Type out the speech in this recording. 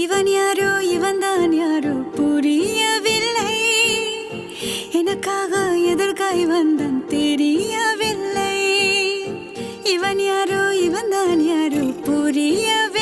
இவன் யாரோ இவன்தான் யாரோ புரியவில்லை, எனக்காக எதற்காய் வந்தான் தெரியவில்லை. இவன் யாரோ இவன்தான் யாரோ புரியவில்லை.